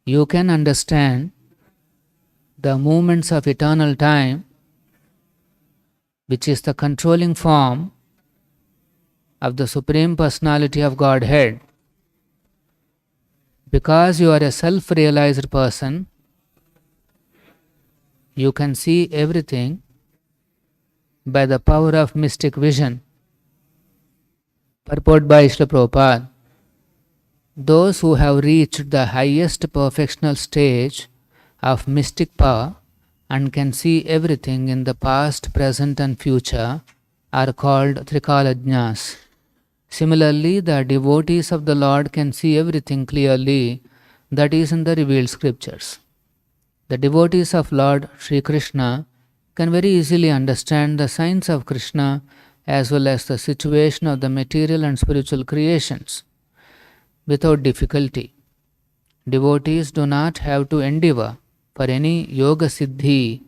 you can understand the movements of eternal time, which is the controlling form of the Supreme Personality of Godhead. Because you are a self-realized person, you can see everything by the power of mystic vision. Purport by Srila Prabhupada. Those who have reached the highest perfectional stage of mystic power and can see everything in the past, present and future are called Trikalajñas. Similarly, the devotees of the Lord can see everything clearly that is in the revealed scriptures. The devotees of Lord Sri Krishna can very easily understand the signs of Krishna as well as the situation of the material and spiritual creations without difficulty. Devotees do not have to endeavor for any yoga siddhi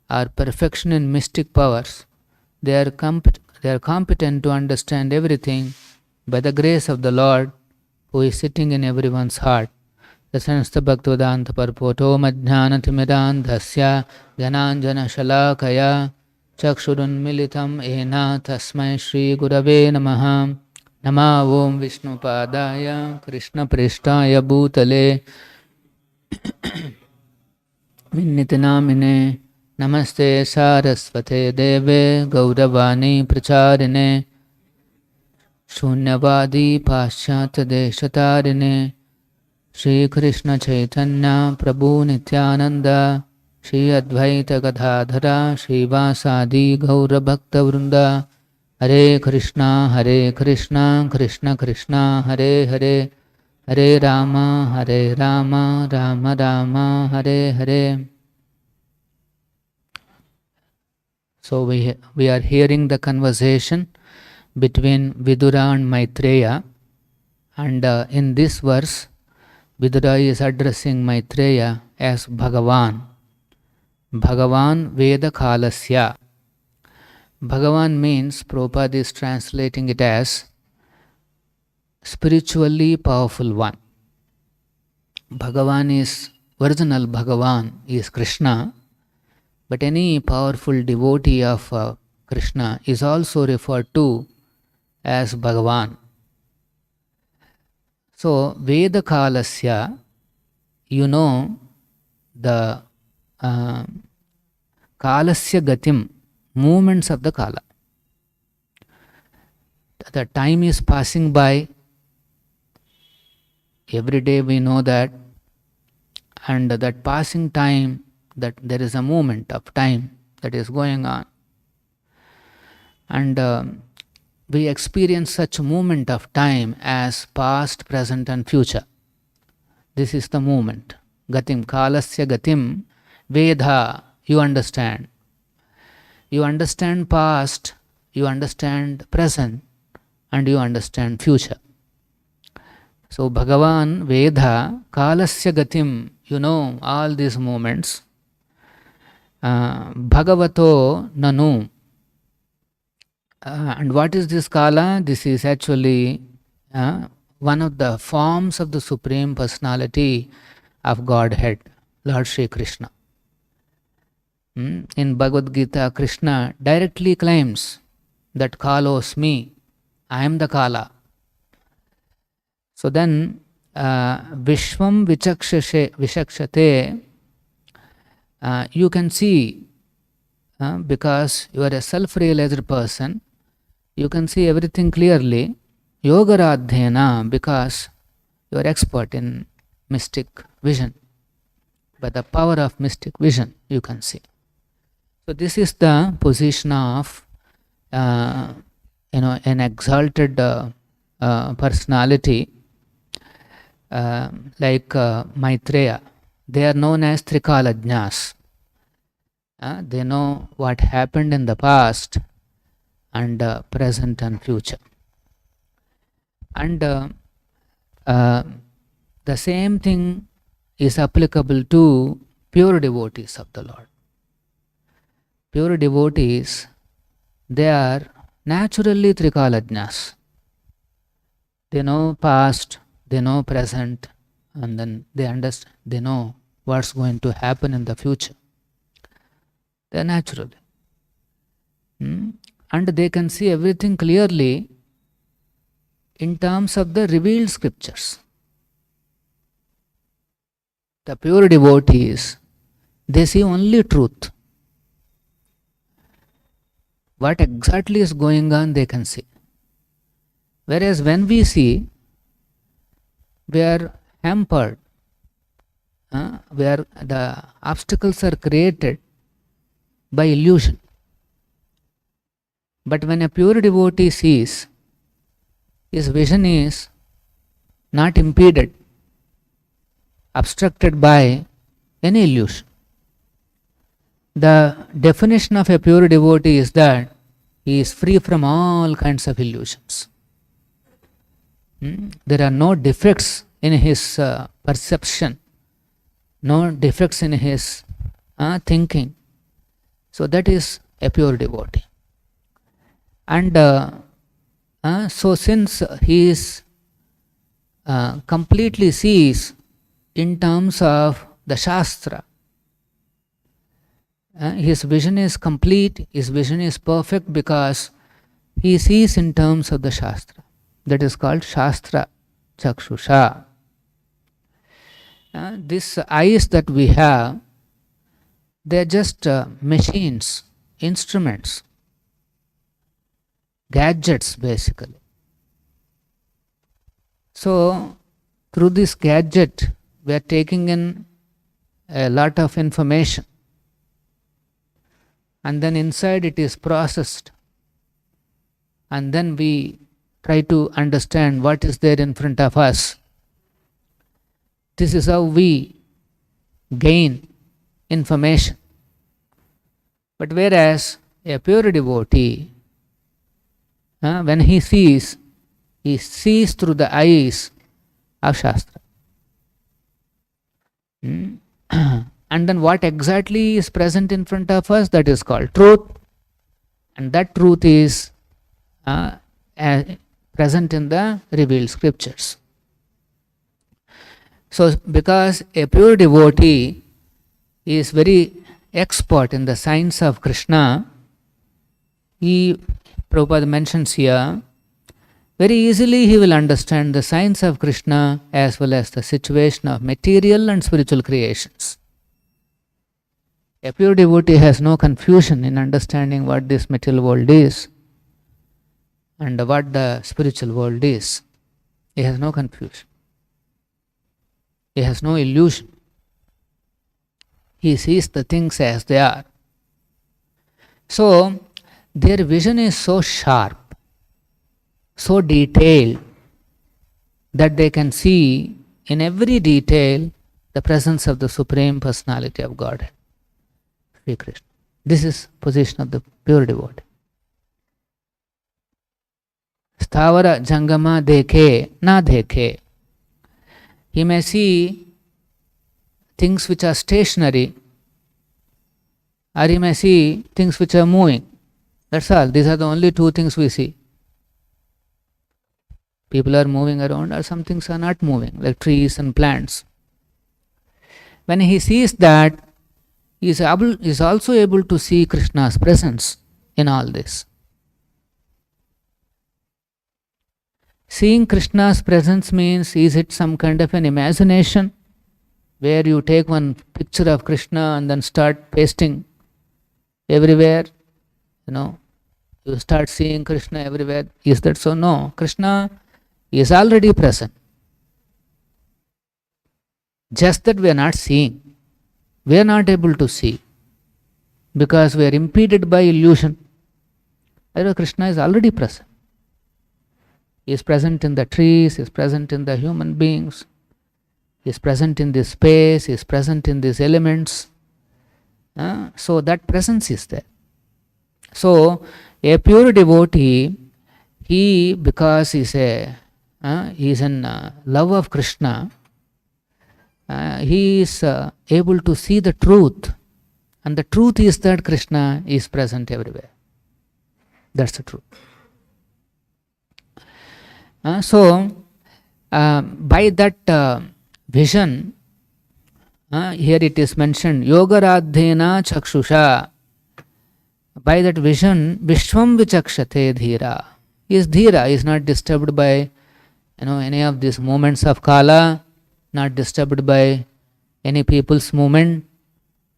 or perfection in mystic powers. They are competent to understand everything by the grace of the Lord who is sitting in everyone's heart. Dasanasta Bhaktivedanta Parpoto Madhyanatimirandhasya Gyananjana Shalakaya Chakshurunmilitam Ena Tasmai Shri Gurave Namaha. Nama Om Vishnu Padaya Krishna Prishtaya Bhutale Vinnitinamine Namaste Saraswate Deve Gauravani Pracharine Shunyavadi Paschat Deshatarine Shri Krishna Chaitanya Prabhu Nityananda Shri Advaita Gadadhara Shri Vasadi Gaura Bhakta Vrunda Hare Krishna Krishna Krishna Hare Hare Hare Rama Rama Rama Hare Hare. So we are hearing the conversation between Vidura and Maitreya, and in this verse Vidura is addressing Maitreya as Bhagavan. Bhagavan Veda Kalasya. Bhagavan means, Prabhupada is translating it as spiritually powerful one. Bhagavan is, original Bhagavan is Krishna, but any powerful devotee of Krishna is also referred to as Bhagavan. So, Veda Kalasya, you know the Kalasya Gatim, movements of the Kala. The time is passing by. Every day we know that, and that passing time, that there is a movement of time that is going on. And we experience such movement of time as past, present and future. This is the movement. Gatim, Kalasya Gatim, Veda, you understand. You understand past, you understand present, and you understand future. So Bhagavan Veda Kalasya Gatim, you know all these moments. Bhagavato Nanu. And what is this Kala? This is actually one of the forms of the Supreme Personality of Godhead, Lord Sri Krishna. In Bhagavad Gita, Krishna directly claims that Kalosmi, I am the Kala. So then, Vishwam Vishakshate, you can see, because you are a self-realized person, you can see everything clearly. Yogaradhyena, because you are expert in mystic vision. By the power of mystic vision, you can see. So this is the position of, an exalted personality like Maitreya. They are known as Trikalajñas. They know what happened in the past and present and future. And the same thing is applicable to pure devotees of the Lord. Pure devotees, they are naturally Trikalajñas. They know past, they know present, and then they know what's going to happen in the future. They are natural. And they can see everything clearly in terms of the revealed scriptures. The pure devotees, they see only truth. What exactly is going on, they can see. Whereas when we see, we are hampered, where the obstacles are created by illusion. But when a pure devotee sees, his vision is not impeded, obstructed by any illusion. The definition of a pure devotee is that he is free from all kinds of illusions. There are no defects in his perception, no defects in his thinking. So that is a pure devotee. And so since he is completely sees in terms of the Shastra, his vision is complete, his vision is perfect because he sees in terms of the Shastra. That is called Shastra Chakshusha. These eyes that we have, they are just machines, instruments, gadgets basically. So through this gadget, we are taking in a lot of information, and then inside it is processed, and then we try to understand what is there in front of us. This is how we gain information. But whereas a pure devotee, when he sees through the eyes of Shastra. And then what exactly is present in front of us, that is called truth. And that truth is present in the revealed scriptures. So because a pure devotee is very expert in the science of Krishna, Prabhupada mentions here, very easily he will understand the science of Krishna as well as the situation of material and spiritual creations. A pure devotee has no confusion in understanding what this material world is and what the spiritual world is. He has no confusion. He has no illusion. He sees the things as they are. So, their vision is so sharp, so detailed, that they can see in every detail the presence of the Supreme Personality of Godhead, Sri Krishna. This is position of the pure devotee. Sthavara jangama dekhe na dekhe. He may see things which are stationary, or he may see things which are moving. That's all. These are the only two things we see. People are moving around, or some things are not moving, like trees and plants. When he sees that, he is also able to see Krishna's presence in all this. Seeing Krishna's presence means, is it some kind of an imagination where you take one picture of Krishna and then start pasting everywhere? You start seeing Krishna everywhere. Is that so? No. Krishna is already present. Just that we are not seeing. We are not able to see because we are impeded by illusion. Otherwise, Krishna is already present. He is present in the trees, he is present in the human beings, he is present in this space, he is present in these elements. So that presence is there. So a pure devotee, because he is in love of Krishna, he is able to see the truth, and the truth is that Krishna is present everywhere. That's the truth. So by that vision, here it is mentioned, yoga radhena chakshusha. By that vision, Vishwam vichakshate dhira. He is dhira, he is not disturbed by any of these moments of kala, not disturbed by any people's movement,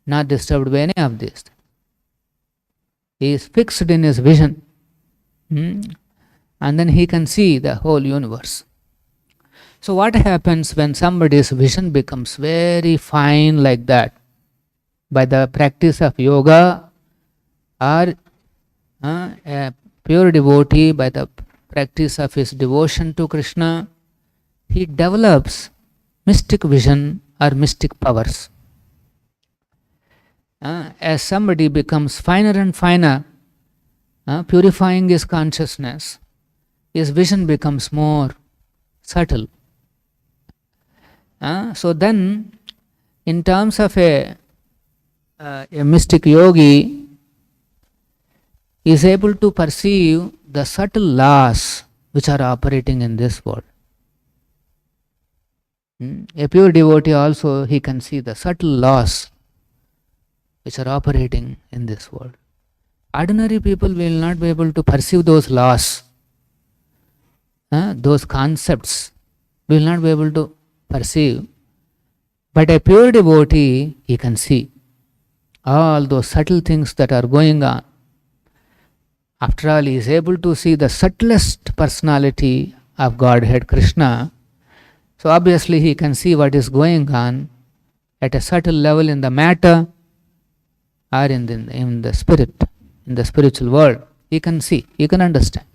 not disturbed by any of this. He is fixed in his vision. And then he can see the whole universe. So what happens when somebody's vision becomes very fine like that? By the practice of yoga, or a pure devotee, by the practice of his devotion to Krishna, he develops mystic vision or mystic powers. As somebody becomes finer and finer, purifying his consciousness, his vision becomes more subtle. So then, in terms of a mystic yogi, is able to perceive the subtle laws which are operating in this world. A pure devotee also, he can see the subtle laws which are operating in this world. Ordinary people will not be able to perceive those laws, those concepts, will not be able to perceive. But a pure devotee, he can see all those subtle things that are going on. After all, he is able to see the subtlest personality of Godhead Krishna. So obviously he can see what is going on at a subtle level in the matter or in the spirit, in the spiritual world. He can see, he can understand.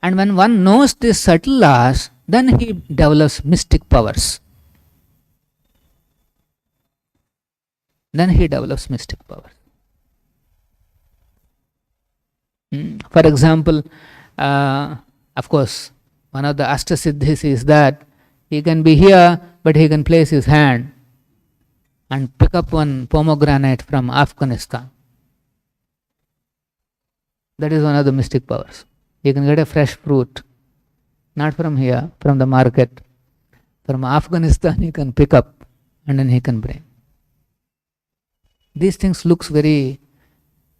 And when one knows these subtle laws, then he develops mystic powers. Then he develops mystic powers. For example, of course, one of the Ashtasiddhis is that he can be here, but he can place his hand and pick up one pomegranate from Afghanistan. That is one of the mystic powers. He can get a fresh fruit, not from here, from the market. From Afghanistan he can pick up and then he can bring. These things looks very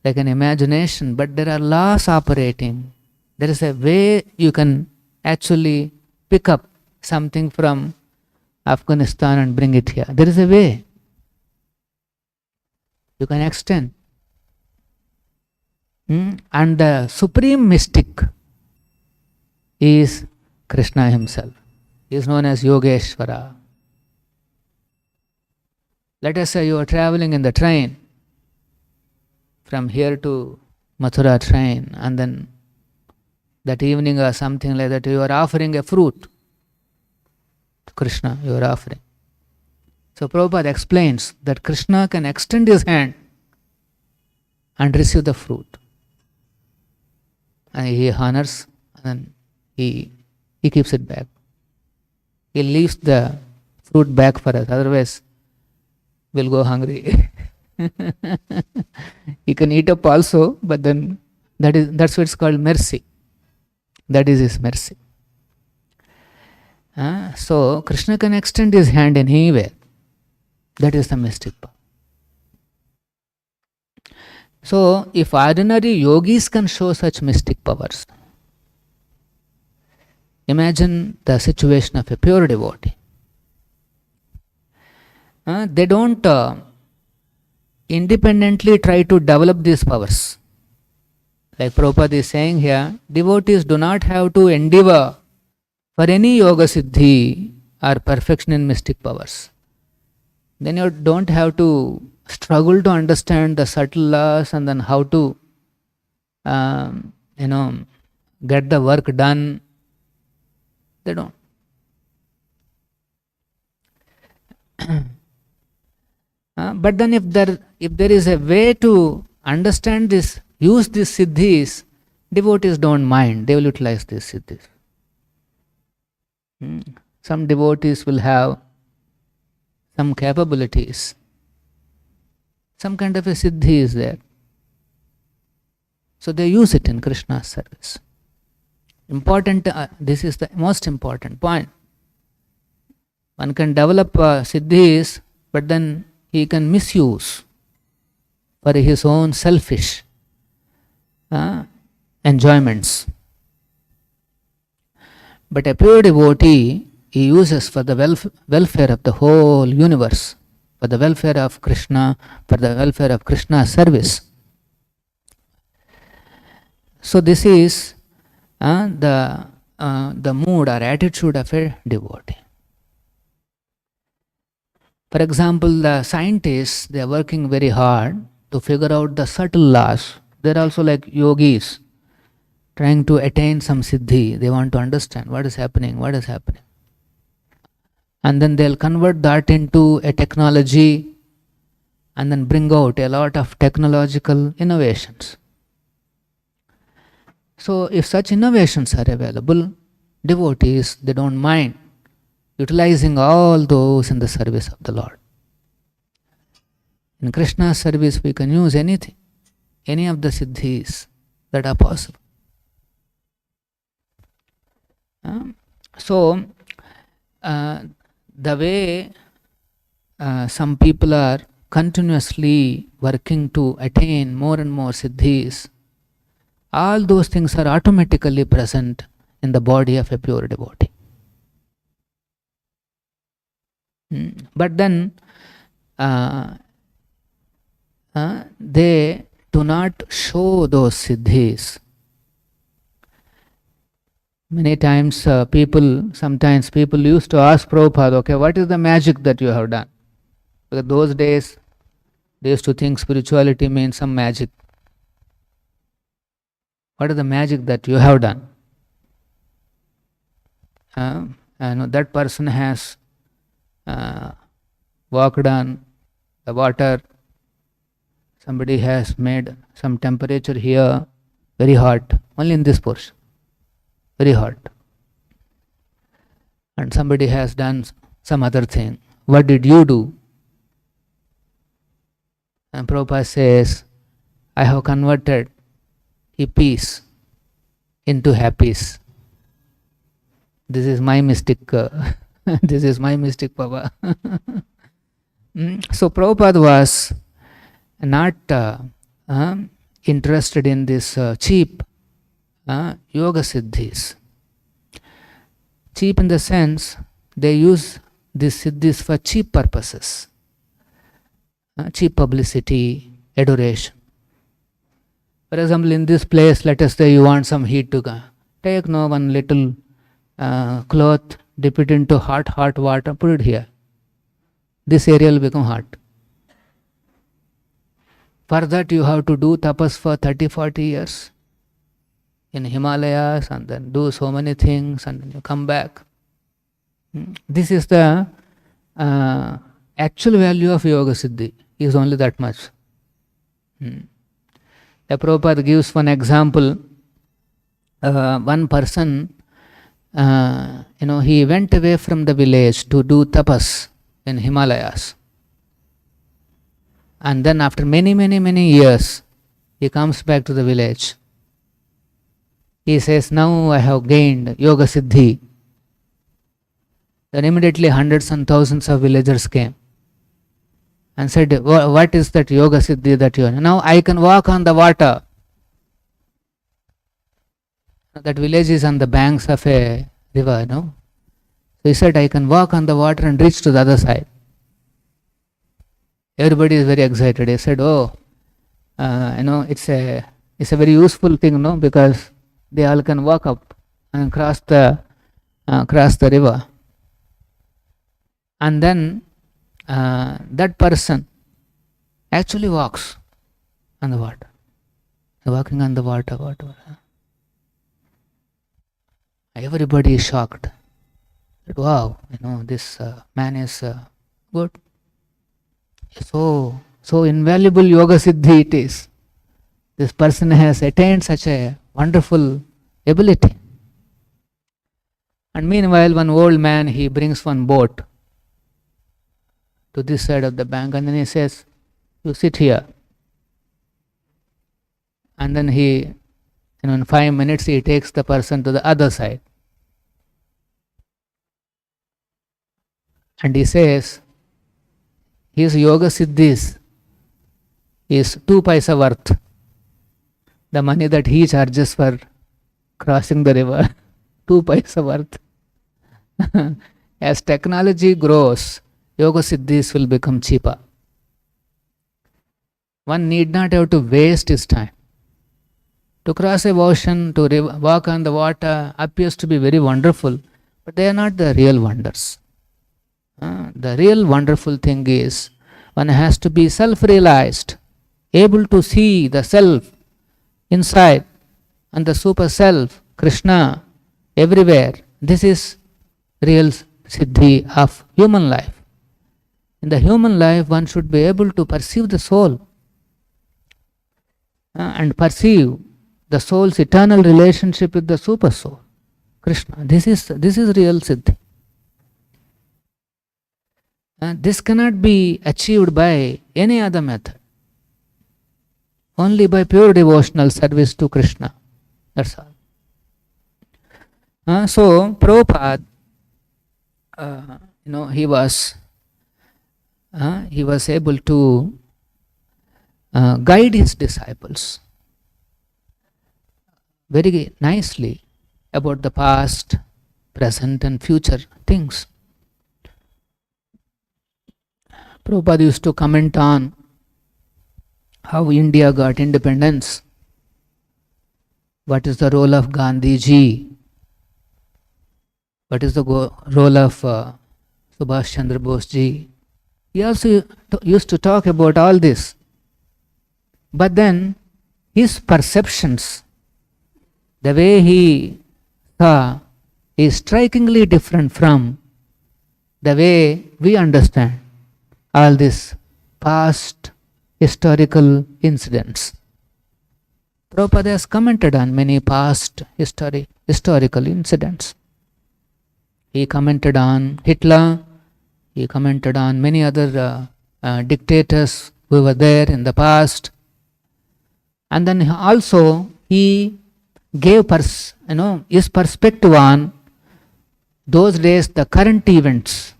like an imagination, but there are laws operating. There is a way you can actually pick up something from Afghanistan and bring it here. There is a way. You can extend. And the supreme mystic is Krishna himself. He is known as Yogeshwara. Let us say you are traveling in the train from here to Mathura train, and then that evening or something like that, you are offering a fruit to Krishna, you are offering. So Prabhupada explains that Krishna can extend his hand and receive the fruit. And he honors and he keeps it back. He leaves the fruit back for us, otherwise we'll go hungry. He can eat up also, but then that's what it's called mercy. That is his mercy. So Krishna can extend his hand anywhere. That is the mystic power. So if ordinary yogis can show such mystic powers, imagine the situation of a pure devotee. They don't independently try to develop these powers. Like Prabhupada is saying here, devotees do not have to endeavor for any yoga siddhi or perfection in mystic powers. Then you don't have to struggle to understand the subtle laws and then how to get the work done. They don't. But then if there is a way to understand this, use these siddhis, devotees don't mind. They will utilize these siddhis. Some devotees will have some capabilities. Some kind of a siddhi is there. So they use it in Krishna's service. Important, this is the most important point. One can develop siddhis, but then he can misuse for his own selfish enjoyments. But a pure devotee, he uses for the welfare of the whole universe, for the welfare of Krishna, for the welfare of Krishna's service. So this is the mood or attitude of a devotee. For example, the scientists, they are working very hard to figure out the subtle laws. They are also like yogis, trying to attain some siddhi. They want to understand what is happening. And then they'll convert that into a technology and then bring out a lot of technological innovations. So if such innovations are available, devotees, they don't mind utilizing all those in the service of the Lord. In Krishna's service, we can use anything, any of the siddhis that are possible. So, the way some people are continuously working to attain more and more siddhis, all those things are automatically present in the body of a pure devotee. But then they do not show those siddhis. Many times sometimes people used to ask Prabhupada, okay, what is the magic that you have done? Because those days, they used to think spirituality means some magic. What is the magic that you have done? And that person has walked on the water. Somebody has made some temperature here very hot, only in this portion, very hot. And somebody has done some other thing. What did you do? And Prabhupada says, I have converted hippies into happies. This is my mystic. This is my mystic power. So Prabhupada was not interested in this cheap yoga siddhis. Cheap in the sense they use these siddhis for cheap purposes, cheap publicity, adoration. For example, in this place, let us say you want some heat to go. Take one little cloth, dip it into hot water, put it here. This area will become hot. For that you have to do tapas for 30-40 years in Himalayas and then do so many things and then you come back. This is the actual value of yoga siddhi, is only that much. The Prabhupada gives one example. One person, he went away from the village to do tapas in Himalayas. And then after many years, he comes back to the village. He says, now I have gained yoga siddhi. Then immediately hundreds and thousands of villagers came and said, what is that yoga siddhi that you have? Now I can walk on the water. That village is on the banks of a river, So he said, I can walk on the water and reach to the other side. Everybody is very excited. He said, it's a very useful thing, because they all can walk up and cross the river. And then that person actually walks on the water. Walking on the water. Everybody is shocked. Wow, this man is good. So invaluable yoga siddhi it is. This person has attained such a wonderful ability. And meanwhile, one old man, he brings one boat to this side of the bank and then he says, you sit here. And then he, in 5 minutes, he takes the person to the other side. And he says his yoga siddhis is 2 paisa worth. The money that he charges for crossing the river, 2 paisa worth. As technology grows, yoga siddhis will become cheaper. One need not have to waste his time. To cross a ocean, to walk on the water appears to be very wonderful, but they are not the real wonders. The real wonderful thing is one has to be self-realized, able to see the self inside and the super self, Krishna, everywhere. This is real siddhi of human life. In the human life, one should be able to perceive the soul and perceive the soul's eternal relationship with the super soul, Krishna. This is real siddhi. This cannot be achieved by any other method. Only by pure devotional service to Krishna. That's all. So Prabhupada, he was able to guide his disciples very nicely about the past, present and future things. Prabhupada used to comment on how India got independence, what is the role of Gandhiji, what is the role of Subhash Chandra Bose ji. He also used to talk about all this. But then his perceptions, the way he saw, is strikingly different from the way we understand all these past historical incidents. Prabhupada has commented on many past historical incidents. He commented on Hitler, he commented on many other dictators who were there in the past. And then also he gave his perspective on those days, the current events,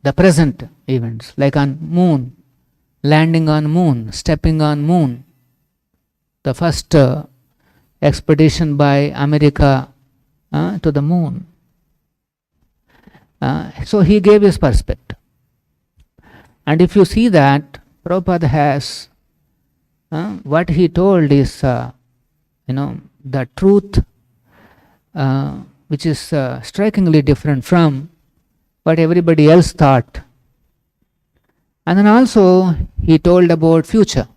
the present events, like on moon, landing on moon, stepping on moon, the first expedition by America to the moon. So he gave his perspective. And if you see that, Prabhupada has, what he told is, the truth, which is strikingly different from what everybody else thought. And then also he told about future.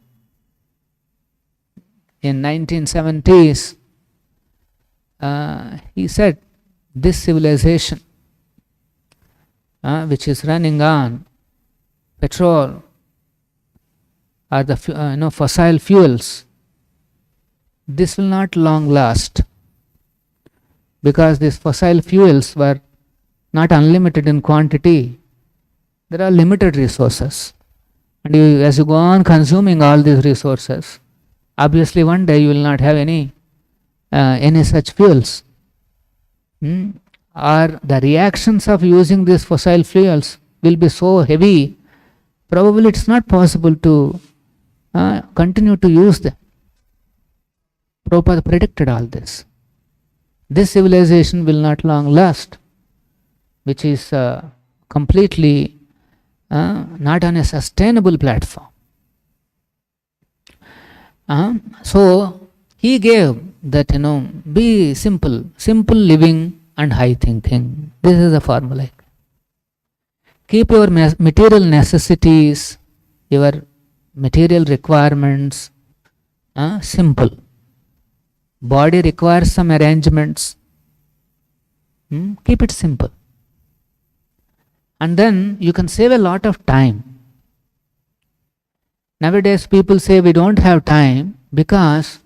In 1970s, he said this civilization, which is running on petrol or the fossil fuels, this will not long last, because these fossil fuels were not unlimited in quantity. There are limited resources, and as you go on consuming all these resources, obviously one day you will not have any such fuels. Or the reactions of using these fossil fuels will be so heavy, probably it's not possible to continue to use them. Prabhupada predicted all this. This civilization will not long last, which is completely not on a sustainable platform. So he gave that, be simple living and high thinking. This is the formula. Keep your material necessities, your material requirements simple. Body requires some arrangements. Keep it simple. And then you can save a lot of time. Nowadays people say we don't have time because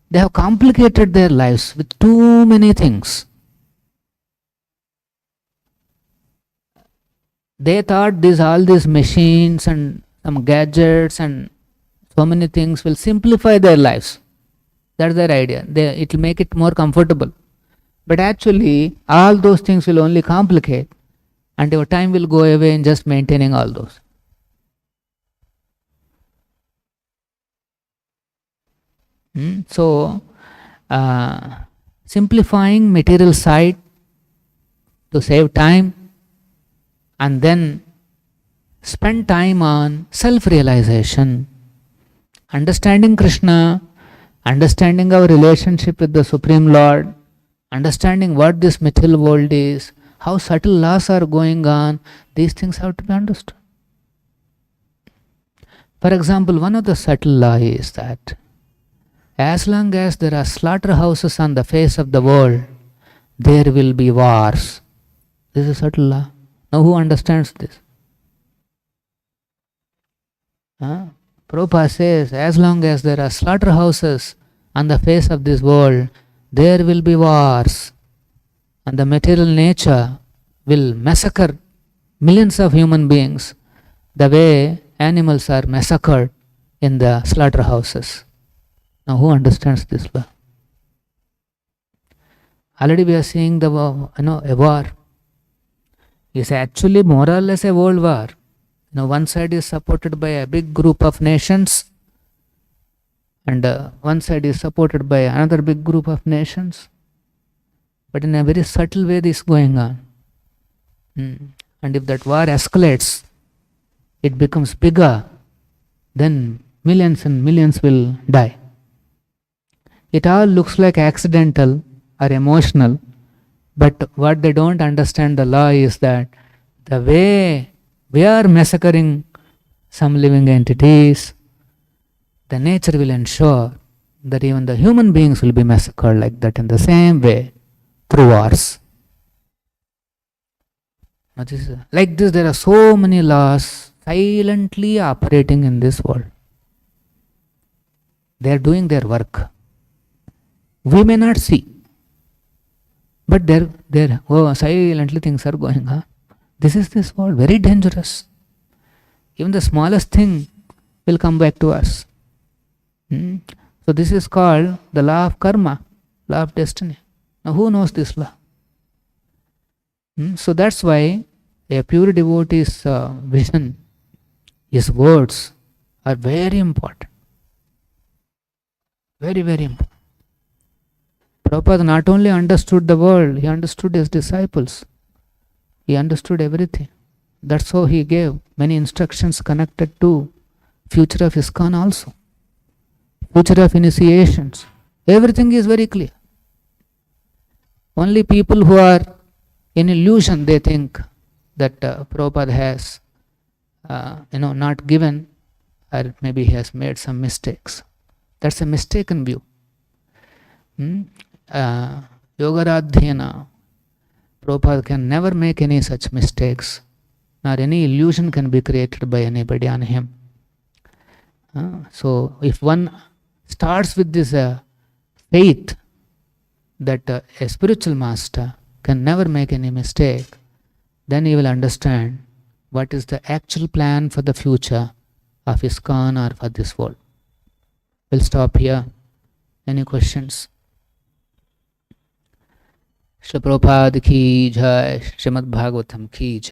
they have complicated their lives with too many things. They thought all these machines and some gadgets and so many things will simplify their lives. That's their idea. It will make it more comfortable. But actually, all those things will only complicate. and your time will go away in just maintaining all those. So, simplifying material side to save time, and then spend time on self-realization, understanding Krishna, understanding our relationship with the Supreme Lord, understanding what this material world is, how subtle laws are going on. These things have to be understood. For example, one of the subtle laws is that as long as there are slaughterhouses on the face of the world, there will be wars. This is a subtle law. Now who understands this? Prabhupada says, as long as there are slaughterhouses on the face of this world, there will be wars. And the material nature will massacre millions of human beings the way animals are massacred in the slaughterhouses. Now who understands this law? Already we are seeing the a war. It's actually more or less a world war. One side is supported by a big group of nations, and one side is supported by another big group of nations. But in a very subtle way this is going on. And if that war escalates, it becomes bigger, then millions and millions will die. It all looks like accidental or emotional, but what they don't understand the law is that the way we are massacring some living entities, the nature will ensure that even the human beings will be massacred like that in the same way through wars. Now like this, there are so many laws silently operating in this world. They are doing their work. We may not see, but silently things are going on. This is this world, very dangerous. Even the smallest thing will come back to us. So this is called the law of karma, law of destiny. Now who knows this law? So that's why a pure devotee's vision, his words are very important. Very, very important. Prabhupada not only understood the world, he understood his disciples. He understood everything. That's how he gave many instructions connected to future of ISKCON also. Future of initiations. Everything is very clear. Only people who are in illusion, they think that Prabhupada has not given, or maybe he has made some mistakes. That's a mistaken view. Yogaradhyana, Prabhupada can never make any such mistakes, nor any illusion can be created by anybody on him. So if one starts with this faith that a spiritual master can never make any mistake, then he will understand what is the actual plan for the future of ISKCON or for this world. We'll stop here. Any questions? Shri Prabhupada ki jai, Srimad Bhagavatam ki jai.